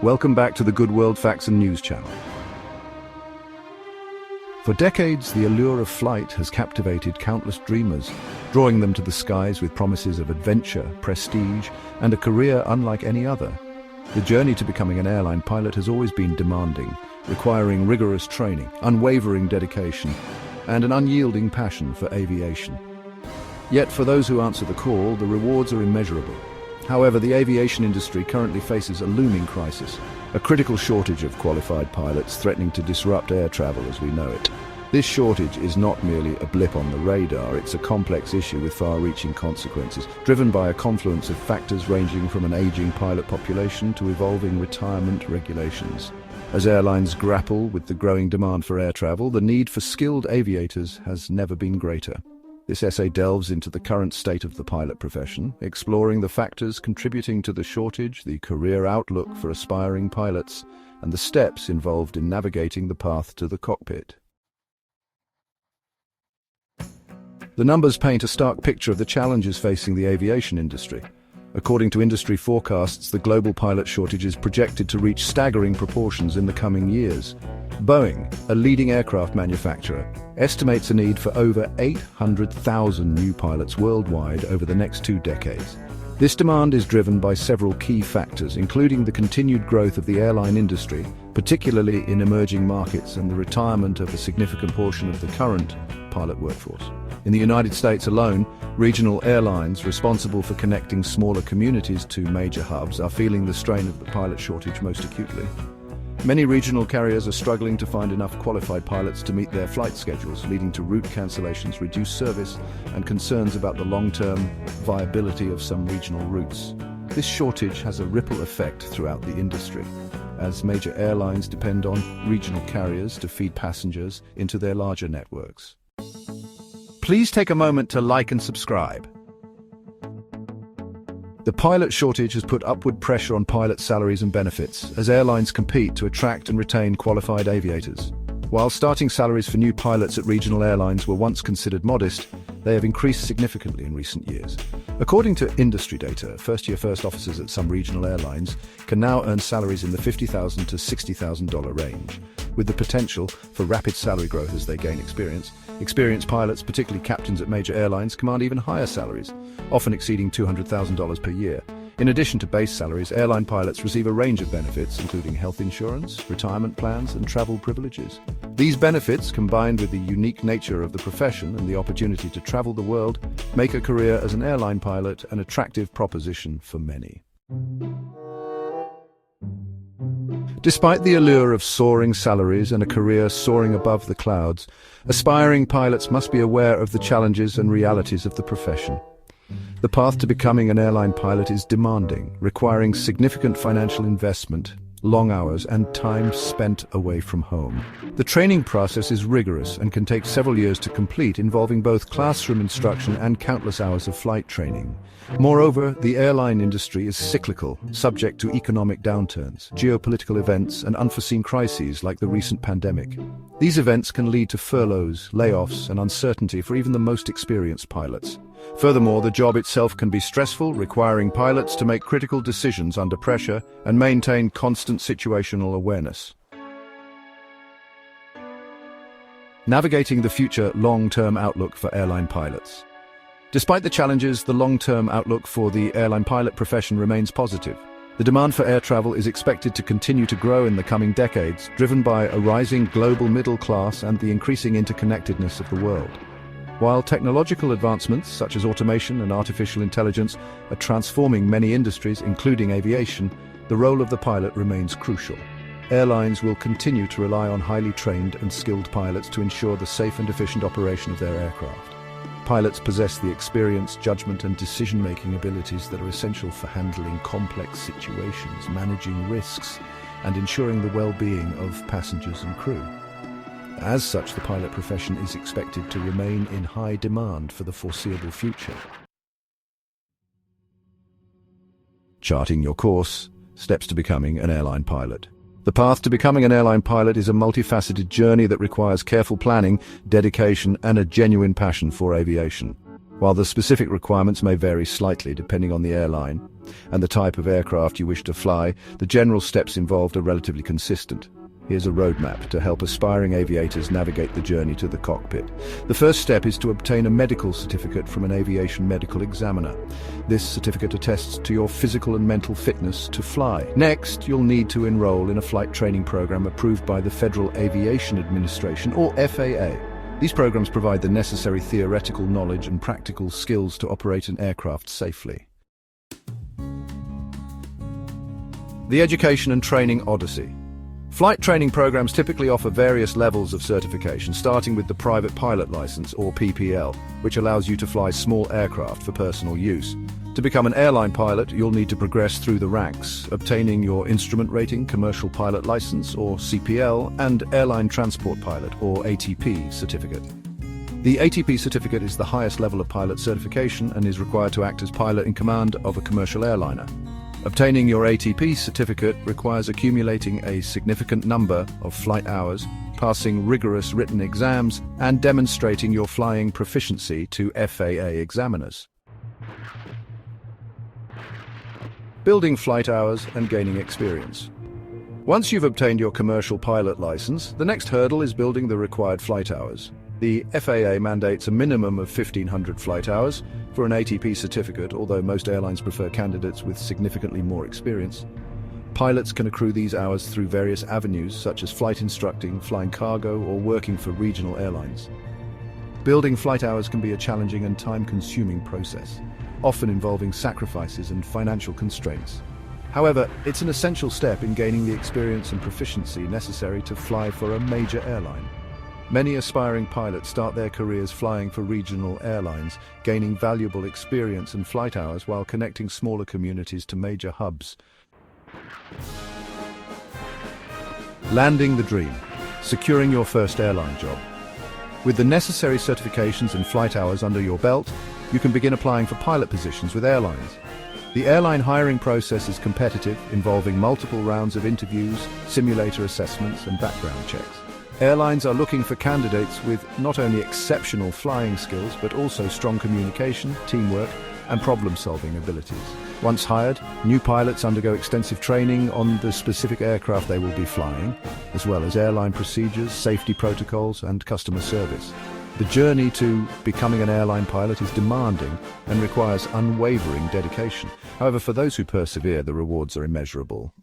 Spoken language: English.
Welcome back to the Good World Facts and News channel. For decades, the allure of flight has captivated countless dreamers, drawing them to the skies with promises of adventure, prestige, and a career unlike any other. The journey to becoming an airline pilot has always been demanding, requiring rigorous training, unwavering dedication, and an unyielding passion for aviation. Yet for those who answer the call, the rewards are immeasurable. However, the aviation industry currently faces a looming crisis, a critical shortage of qualified pilots threatening to disrupt air travel as we know it. This shortage is not merely a blip on the radar, it's a complex issue with far-reaching consequences, driven by a confluence of factors ranging from an aging pilot population to evolving retirement regulations. As airlines grapple with the growing demand for air travel, the need for skilled aviators has never been greater. This essay delves into the current state of the pilot profession, exploring the factors contributing to the shortage, the career outlook for aspiring pilots, and the steps involved in navigating the path to the cockpit. The numbers paint a stark picture of the challenges facing the aviation industry. According to industry forecasts, the global pilot shortage is projected to reach staggering proportions in the coming years. Boeing, a leading aircraft manufacturer, estimates a need for over 800,000 new pilots worldwide over the next 2 decades. This demand is driven by several key factors, including the continued growth of the airline industry, particularly in emerging markets, and the retirement of a significant portion of the current pilot workforce. In the United States alone, regional airlines responsible for connecting smaller communities to major hubs are feeling the strain of the pilot shortage most acutely. Many regional carriers are struggling to find enough qualified pilots to meet their flight schedules, leading to route cancellations, reduced service, and concerns about the long-term viability of some regional routes. This shortage has a ripple effect throughout the industry, as major airlines depend on regional carriers to feed passengers into their larger networks. Please take a moment to like and subscribe. The pilot shortage has put upward pressure on pilot salaries and benefits as airlines compete to attract and retain qualified aviators. While starting salaries for new pilots at regional airlines were once considered modest, they have increased significantly in recent years. According to industry data, first-year first officers at some regional airlines can now earn salaries in the $50,000 to $60,000 range, with the potential for rapid salary growth as they gain experience. Experienced pilots, particularly captains at major airlines, command even higher salaries, often exceeding $200,000 per year. In addition to base salaries, airline pilots receive a range of benefits, including health insurance, retirement plans, and travel privileges. These benefits, combined with the unique nature of the profession and the opportunity to travel the world, make a career as an airline pilot an attractive proposition for many. Despite the allure of soaring salaries and a career soaring above the clouds, aspiring pilots must be aware of the challenges and realities of the profession. The path to becoming an airline pilot is demanding, requiring significant financial investment, long hours, and time spent away from home. The training process is rigorous and can take several years to complete, involving both classroom instruction and countless hours of flight training. Moreover, the airline industry is cyclical, subject to economic downturns, geopolitical events, and unforeseen crises like the recent pandemic. These events can lead to furloughs, layoffs, and uncertainty for even the most experienced pilots. Furthermore, the job itself can be stressful, requiring pilots to make critical decisions under pressure and maintain constant situational awareness. Navigating the future long-term outlook for airline pilots. Despite the challenges, the long-term outlook for the airline pilot profession remains positive. The demand for air travel is expected to continue to grow in the coming decades, driven by a rising global middle class and the increasing interconnectedness of the world. While technological advancements such as automation and artificial intelligence are transforming many industries, including aviation, the role of the pilot remains crucial. Airlines will continue to rely on highly trained and skilled pilots to ensure the safe and efficient operation of their aircraft. Pilots possess the experience, judgment, and decision-making abilities that are essential for handling complex situations, managing risks, and ensuring the well-being of passengers and crew. As such, the pilot profession is expected to remain in high demand for the foreseeable future. Charting your course, steps to becoming an airline pilot. The path to becoming an airline pilot is a multifaceted journey that requires careful planning, dedication, and a genuine passion for aviation. While the specific requirements may vary slightly depending on the airline and the type of aircraft you wish to fly, the general steps involved are relatively consistent. Here's a roadmap to help aspiring aviators navigate the journey to the cockpit. The first step is to obtain a medical certificate from an aviation medical examiner. This certificate attests to your physical and mental fitness to fly. Next, you'll need to enroll in a flight training program approved by the Federal Aviation Administration, or FAA. These programs provide the necessary theoretical knowledge and practical skills to operate an aircraft safely. The Education and Training Odyssey. Flight training programs typically offer various levels of certification, starting with the Private Pilot License, or PPL, which allows you to fly small aircraft for personal use. To become an airline pilot, you'll need to progress through the ranks, obtaining your Instrument Rating, Commercial Pilot License, or CPL, and Airline Transport Pilot, or ATP, certificate. The ATP certificate is the highest level of pilot certification and is required to act as pilot in command of a commercial airliner. Obtaining your ATP certificate requires accumulating a significant number of flight hours, passing rigorous written exams, and demonstrating your flying proficiency to FAA examiners. Building flight hours and gaining experience. Once you've obtained your commercial pilot license, the next hurdle is building the required flight hours. The FAA mandates a minimum of 1,500 flight hours for an ATP certificate, although most airlines prefer candidates with significantly more experience. Pilots can accrue these hours through various avenues, such as flight instructing, flying cargo, or working for regional airlines. Building flight hours can be a challenging and time-consuming process, often involving sacrifices and financial constraints. However, it's an essential step in gaining the experience and proficiency necessary to fly for a major airline. Many aspiring pilots start their careers flying for regional airlines, gaining valuable experience and flight hours while connecting smaller communities to major hubs. Landing the dream. Securing your first airline job. With the necessary certifications and flight hours under your belt, you can begin applying for pilot positions with airlines. The airline hiring process is competitive, involving multiple rounds of interviews, simulator assessments, and background checks. Airlines are looking for candidates with not only exceptional flying skills, but also strong communication, teamwork, and problem-solving abilities. Once hired, new pilots undergo extensive training on the specific aircraft they will be flying, as well as airline procedures, safety protocols, and customer service. The journey to becoming an airline pilot is demanding and requires unwavering dedication. However, for those who persevere, the rewards are immeasurable.